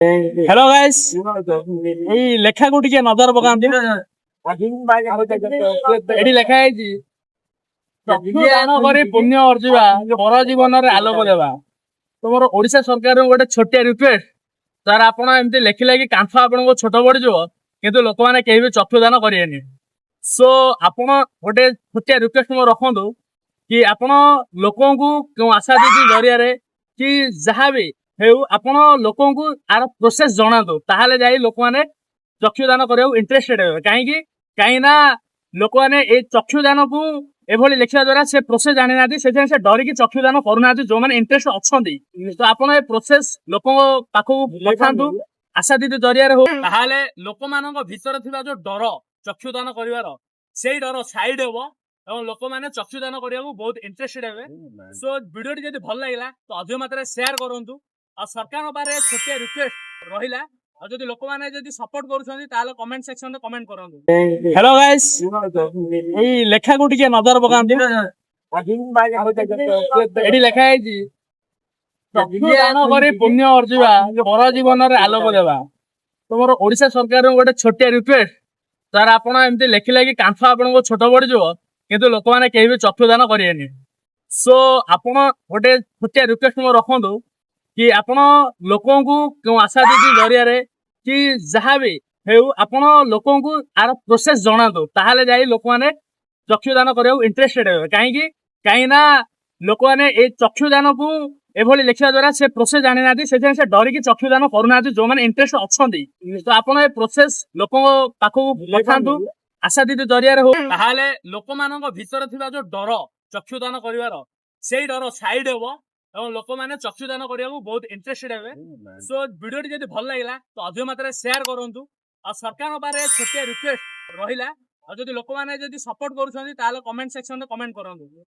Hello guys এই লেখাକୁ ଟିକେ ନଜର ପକାନ୍ତୁ। ଏଠି ଲେଖା ହେଇଛି ଦାନ କରି ପୁଣ୍ୟ ଅର୍ଜିବା ପର ଜୀବନରେ ଆଲୋକ ଦେବା। ତମର ଓଡିଶା ସରକାରଙ୍କୁ ଗୋଟେ ଛୋଟିଆ ରିକ୍ୱେଷ୍ଟ, ସାର୍ ଆପଣ ଏମିତି ଲେଖିଲେ କି କାନ୍ଥ ଆପଣଙ୍କୁ ଛୋଟ ପଡିଯିବ କିନ୍ତୁ ଲୋକମାନେ କେହି ବି ଚକ୍ଷୁ ଦାନ କରିବେନି। ସୋ ଆପଣ ଗୋଟେ ଛୋଟିଆ ରିକ୍ୱେଷ୍ଟ ମୋ ରଖନ୍ତୁ କି ଆପଣ ଲୋକଙ୍କୁ କେଉଁ ଆଶା ଦିଦି ଜରିଆରେ କି ଯାହାବି ହେଉ ଆପଣ ଲୋକଙ୍କୁ ଆର ପ୍ରୋସେସ ଜଣାନ୍ତୁ, ତାହେଲେ ଯାଇ ଲୋକମାନେ ଚକ୍ଷୁ ଦାନ କରିବାକୁ ଇଣ୍ଟରେଷ୍ଟେଡ ହେବେ। କାହିଁକି ନା ଲୋକମାନେ ଏଇ ଚକ୍ଷୁ ଦାନକୁ ଏଭଳି ଲେଖିବା ଦ୍ୱାରା ସେ ପ୍ରୋସେସ ଜାଣିନାହାନ୍ତି, ସେଥିପାଇଁ ସେ ଡରିକି ଚକ୍ଷୁ ଦାନ କରୁନାହାନ୍ତି। ଯୋଉମାନେ ଇଣ୍ଟରେଷ୍ଟ ଅଛନ୍ତି ତ ଆପଣ ଏ ପ୍ରୋସେସ ଲୋକଙ୍କ ପାଖକୁ ପଠାନ୍ତୁ ଆଶା ଦିଦି ଜରିଆରେ ହଉ, ତାହେଲେ ଲୋକମାନଙ୍କ ଭିତରେ ଥିବା ଯୋଉ ଡର ଚକ୍ଷୁ ଦାନ କରିବାର ସେଇ ଡର ସାଇଡ ହବ ଏବଂ ଲୋକମାନେ ଚକ୍ଷୁ ଦାନ କରିବାକୁ ବହୁତ ଇଣ୍ଟରେଷ୍ଟେଡ ହେବେ। ସୋ ଭିଡିଓଟି ଯଦି ଭଲ ଲାଗିଲା ତ ଅଧିକ ମାତ୍ରାରେ ସେୟାର କରନ୍ତୁ। ଆଉ ସରକାରଙ୍କ ପାଖରେ ଛୋଟିଆ ରିକ୍ୱେଷ୍ଟ ରହିଲା, ଆଉ ଯଦି ଲୋକମାନେ ଯଦି ସପୋର୍ଟ କରୁଛନ୍ତି ତାହେଲେ କମେଣ୍ଟ ସେକ୍ସନରେ କମେଣ୍ଟ କରନ୍ତୁ। हेलो गाइस ଏଇ ଲେଖାକୁ ଟିକେ ନଜର ପକାନ୍ତୁ। ଏଠି ଲେଖା ହେଇଛି ଦାନ କରି ପୁଣ୍ୟ ଅର୍ଜିବା ପର ଜୀବନରେ ଆଲୋକ ଦେବା। ତମର ଓଡିଶା ସରକାରଙ୍କୁ ଗୋଟେ ଛୋଟିଆ ରିକ୍ୱେଷ୍ଟ, ସାର୍ ଆପଣ ଏମିତି ଲେଖିଲେ କି କାନ୍ଥ ଆପଣଙ୍କୁ ଛୋଟ ପଡିଯିବ କିନ୍ତୁ ଲୋକମାନେ କେହି ବି ଚକ୍ଷୁ ଦାନ କରିବେନି। ସୋ ଆପଣ ଗୋଟେ ଛୋଟିଆ ରିକ୍ୱେଷ୍ଟ ମୋ ରଖନ୍ତୁ କି ଆପଣ ଲୋକଙ୍କୁ କେଉଁ ଆଶା ଦିଦି ଜରିଆରେ କି ଯାହାବି ହେଉ ଆପଣ ଲୋକଙ୍କୁ ଆର ପ୍ରୋସେସ ଜଣାନ୍ତୁ, ତାହେଲେ ଯାଇ ଲୋକମାନେ ଚକ୍ଷୁ ଦାନ କରିବାକୁ ଇଣ୍ଟରେଷ୍ଟେଡ ହେବେ। କାହିଁକି ନା ଲୋକମାନେ ଏଇ ଚକ୍ଷୁ ଦାନକୁ ଏଭଳି ଲେଖିବା ଦ୍ୱାରା ସେ ପ୍ରୋସେସ ଜାଣିନାହାନ୍ତି, ସେଥିପାଇଁ ସେ ଡରିକି ଚକ୍ଷୁ ଦାନ କରୁନାହାନ୍ତି। ଯୋଉମାନେ ଇଣ୍ଟରେଷ୍ଟ ଅଛନ୍ତି ତ ଆପଣ ଏ ପ୍ରୋସେସ ଲୋକଙ୍କ ପାଖକୁ ପଠାନ୍ତୁ ଆଶା ଦିଦି ଜରିଆରେ ହଉ, ତାହେଲେ ଲୋକମାନଙ୍କ ଭିତରେ ଥିବା ଯୋଉ ଡର ଚକ୍ଷୁ ଦାନ କରିବାର ସେଇ ଡର ସାଇଡ ହବ ଏବଂ ଲୋକମାନେ ଚକ୍ଷୁ ଦାନ କରିବାକୁ ବହୁତ ଇଣ୍ଟରେଷ୍ଟେଡ ହେବେ। ସୋ ଭିଡିଓଟି ଯଦି ଭଲ ଲାଗିଲା ତ ଅଧିକ ମାତ୍ରାରେ ସେୟାର କରନ୍ତୁ। ଆଉ ସରକାରଙ୍କ ପାଖରେ ଛୋଟିଆ ରିକ୍ୱେଷ୍ଟ ରହିଲା, ଆଉ ଯଦି ଲୋକମାନେ ଯଦି ସପୋର୍ଟ କରୁଛନ୍ତି ତାହେଲେ କମେଣ୍ଟ ସେକ୍ସନରେ କମେଣ୍ଟ କରନ୍ତୁ।